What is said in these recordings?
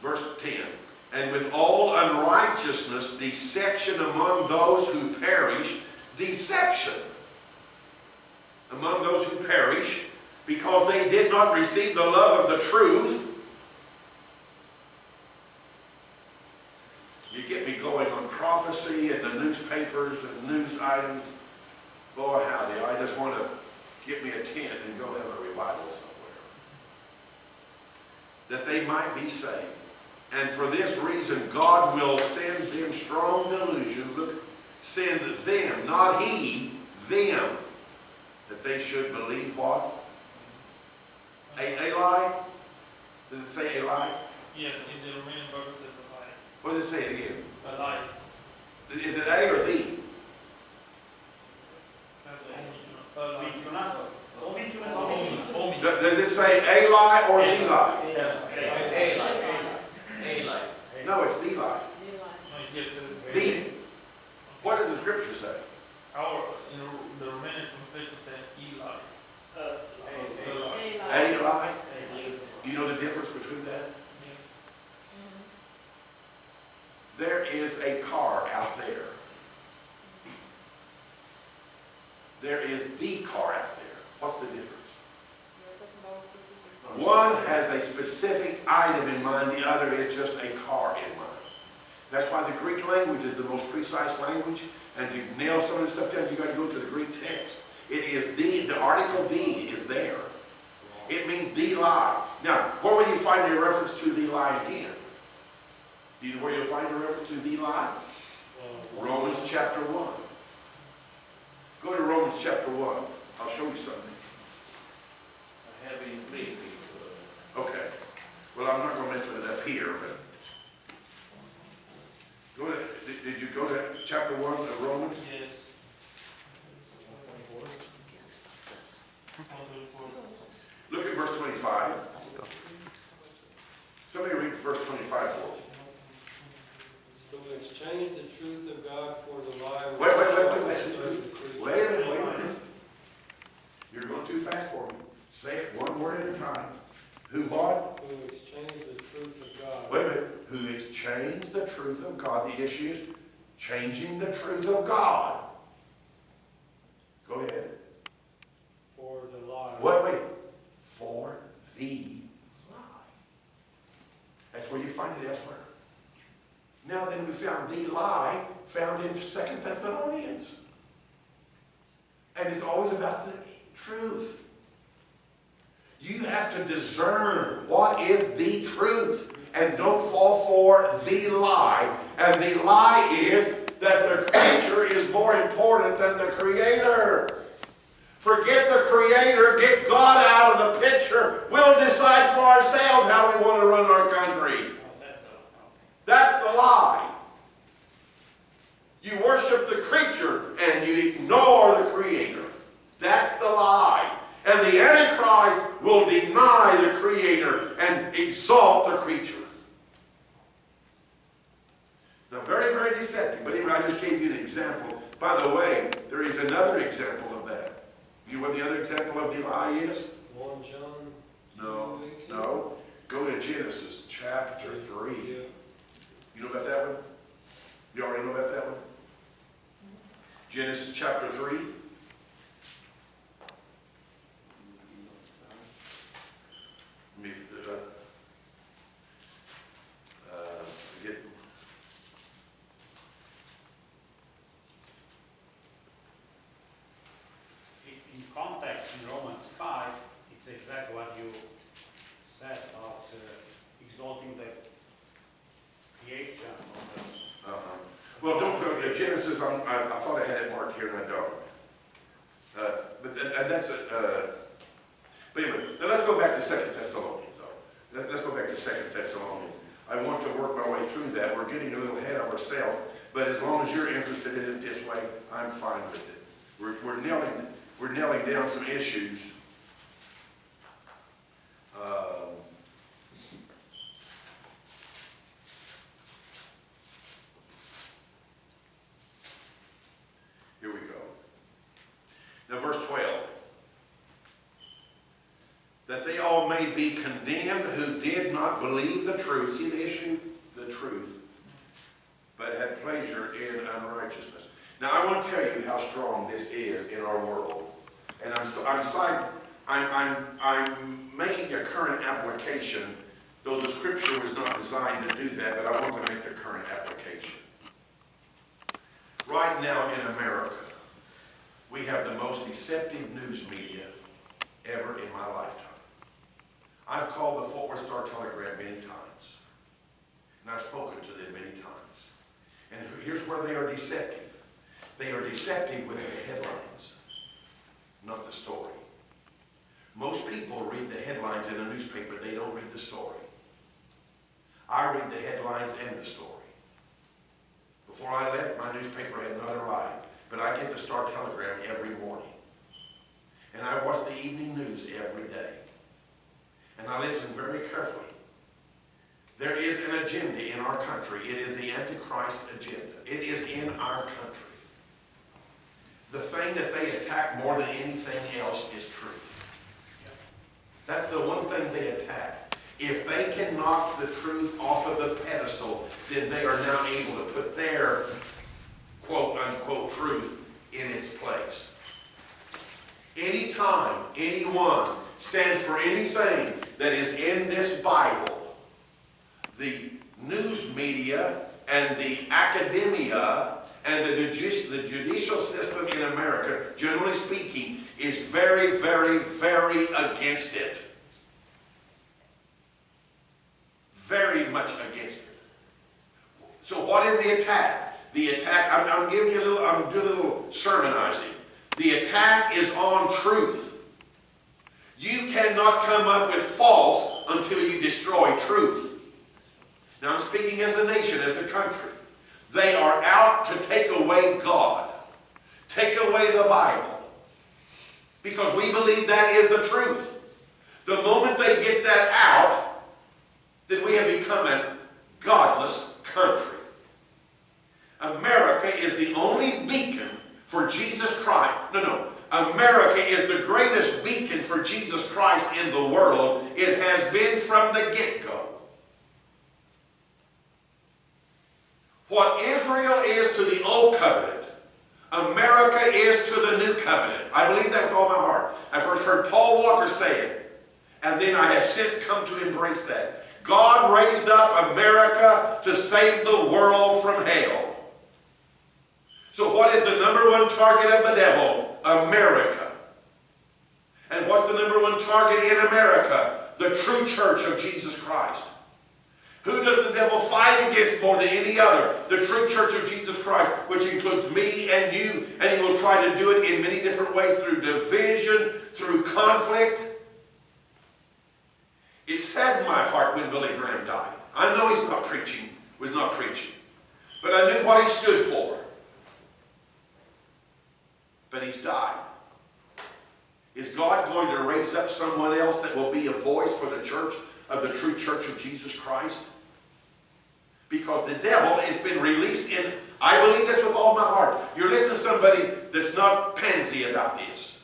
verse 10, and with all unrighteousness, deception among those who perish, deception among those who perish, because they did not receive the love of the truth. You get me going on prophecy and the newspapers and news items. Boy, howdy, I just want to get me a tent and go have a revival somewhere. That they might be saved. And for this reason, God will send them strong delusion. Look, send them, not he, them, that they should believe what? A lie? Does it say a lie? Yes, in the remaining verse it's a lie. What does it say it again? A lie. Is it a or the? Does it say a lie or the lie? A lie. No, it's the lie. Yes, The. What does the scripture say? our, the remaining translation said Eli. A lie? Do you know the difference between that? There is a car out there. There is the car out there. What's the difference? One has a specific item in mind, the other is just a car in mind. That's why the Greek language is the most precise language, and to nail some of this stuff down, you got to go to the Greek text. It is the article the is there. It means the lie. Now, where will you find a reference to the lie again? Do you know where you'll find a reference to the lie? Romans chapter 1. Go to Romans chapter 1. I'll show you something. Okay. Well, I'm not going to mention it up here, but go to, did you go to chapter 1 of Romans? Yes. Look at verse 25. Somebody read verse 25 for me. So we exchange the truth of God for the lie. Wait a minute. You're going too fast for me. Say it one word at a time. Who what? Who exchange the truth of God. Wait a minute. Who exchanged the truth of God. The issue is changing the truth of God. Go ahead. For the lie. Wait. For the lie. That's where you find it elsewhere. Now then, we found the lie found in 2 Thessalonians. And it's always about the truth. You have to discern what is the truth and don't fall for the lie. And the lie is that the creature is more important than the creator. Forget the creator, get God out of the picture. We'll decide for ourselves how we want to run our country. That's the lie. You worship the creature and you ignore the creator. That's the lie. And the Antichrist will deny the creator and exalt the creature. Now, very, very deceptive. But anyway, I just gave you an example. By the way, there is another example of that. You know what the other example of the lie is? 1 John. No. Go to Genesis chapter 3. You know about that one? You already know about that one? Genesis chapter 3. Let me get. In context, in Romans 5, it's exactly what you said about exalting the creation of the... Well, don't go to Genesis. I thought I had it marked here, and I don't. But anyway, now let's go back to 2 Thessalonians, though. Let's go back to 2 Thessalonians. I want to work my way through that. We're getting a little ahead of ourselves, but as long as you're interested in it this way, I'm fine with it. We're nailing down some issues. Here we go. Now, verse 12. That they all may be condemned who did not believe the truth. See the issue? The truth. But had pleasure in unrighteousness. Now I want to tell you how strong this is in our world. And I'm making a current application, though the scripture was not designed to do that, but I want to make the current application. Right now in America, we have the most deceptive news media ever in my lifetime. I've called the Fort Worth Star-Telegram many times, and I've spoken to them many times. And here's where they are deceptive. They are deceptive with the headlines, not the story. Most people read the headlines in a newspaper. They don't read the story. I read the headlines and the story. Before I left, my newspaper had not arrived, but I get the Star-Telegram every morning. And I watch the evening news every day. And I listen very carefully. There is an agenda in our country. It is the Antichrist agenda. It is in our country. The thing that they attack more than anything else is truth. That's the one thing they attack. If they can knock the truth off of the pedestal, then they are now able to put their quote-unquote truth in its place. Anytime anyone stands for anything that is in this Bible, the news media and the academia and the judicial system in America, generally speaking, is very, very, very against it. Very much against it. So what is the attack? The attack, I'm giving you a little, I'm doing a little sermonizing. The attack is on truth. You cannot come up with false until you destroy truth. Now I'm speaking as a nation, as a country. They are out to take away God. Take away the Bible. Because we believe that is the truth. The moment they get that out, then we have become a godless country. America is the only beacon for Jesus Christ. No. America is the greatest beacon for Jesus Christ in the world. It has been from the get-go. What Israel is to the Old Covenant, America is to the New Covenant. I believe that with all my heart. I first heard Paul Walker say it, and then I have since come to embrace that. God raised up America to save the world from hell. So what is the number one target of the devil? America. And what's the number one target in America? The true church of Jesus Christ. Who does the devil fight against more than any other? The true church of Jesus Christ, which includes me and you, and he will try to do it in many different ways, through division, through conflict. It saddened my heart when Billy Graham died. I know he's not preaching, was not preaching, but I knew what he stood for. But he's died. Is God going to raise up someone else that will be a voice for the church of the true church of Jesus Christ? Because the devil has been released in, I believe this with all my heart. You're listening to somebody that's not pansy about this.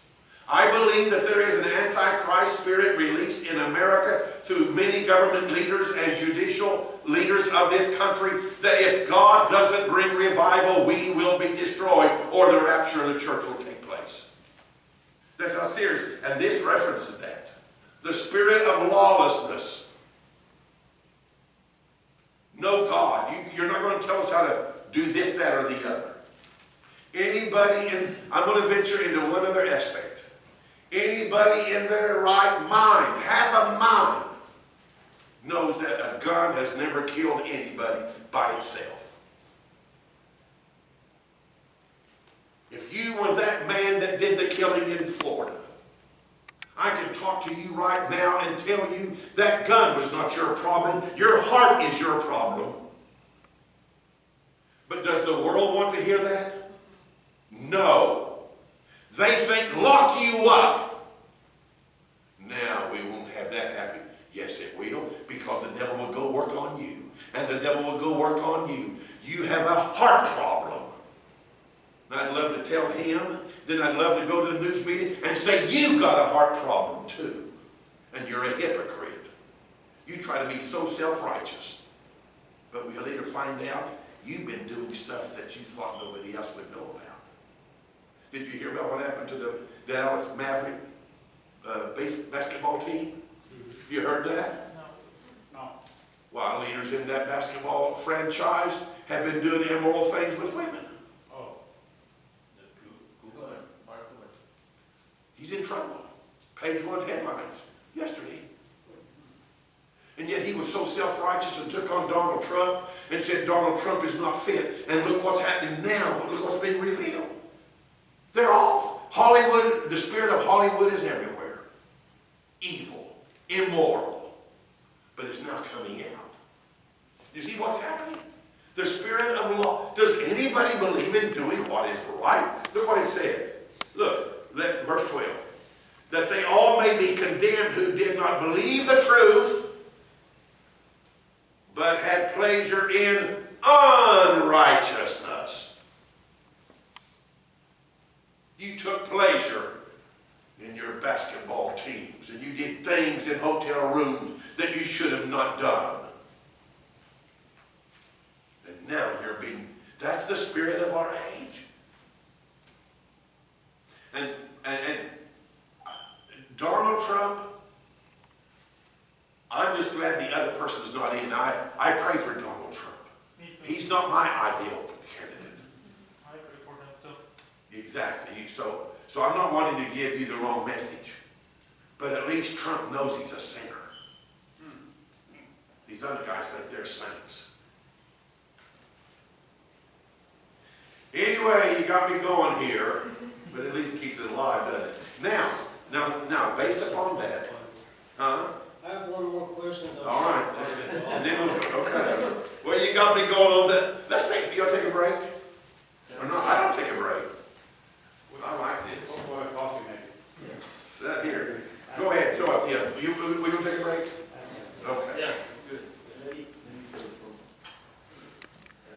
I believe that there is an antichrist spirit released in America through many government leaders and judicial leaders of this country, that if God doesn't bring revival, we will be destroyed, or the rapture of the church will take place. That's how serious. And this references that. The spirit of lawlessness. No God. You're not going to tell us how to do this, that, or the other. Anybody in, I'm going to venture into one other aspect. Anybody in their right mind, half a mind, knows that a gun has never killed anybody by itself. If you were that man that did the killing in Florida, I can talk to you right now and tell you that gun was not your problem. Your heart is your problem. But does the world want to hear that? No. They think, lock you up. Now we won't have that happen. Yes, it will, because the devil will go work on you. And the devil will go work on you. You have a heart problem. And I'd love to tell him, then I'd love to go to the news meeting and say, you got a heart problem too. And you're a hypocrite. try to be so self-righteous, but we'll later find out you've been doing stuff that you thought nobody else would know about. Did you hear about what happened to the Dallas Maverick basketball team? You heard that? No. No. While leaders in that basketball franchise have been doing immoral things with women. Oh. Google it, Mark it. He's in trouble. Page 1 headlines yesterday. And yet he was so self-righteous and took on Donald Trump and said Donald Trump is not fit. And look what's happening now. Look what's being revealed. They're off. Hollywood, the spirit of Hollywood is everywhere. Evil, immoral. But it's now coming out. You see what's happening? The spirit of law. Does anybody believe in doing what is right? Look what it says. Look, verse 12. That they all may be condemned who did not believe the truth, but had pleasure in unrighteousness. You took pleasure in your basketball teams, and you did things in hotel rooms that you should have not done. And now that's the spirit of our age. And Donald Trump, I'm just glad the other person's not in. I pray for Donald Trump. Me too. He's not my ideal candidate. I agree for him too. Exactly. So I'm not wanting to give you the wrong message. But at least Trump knows he's a sinner. These other guys think they're saints. Anyway, you got me going here, but at least it keeps it alive, doesn't it? Now, based upon that, I have one more question. all right, and then okay. Well, you got me going on that. You want to take a break? Or not? I don't take a break. I like this. Go for a coffee maybe. Here, go ahead, throw up the other. We gonna take a break? Okay. Yeah.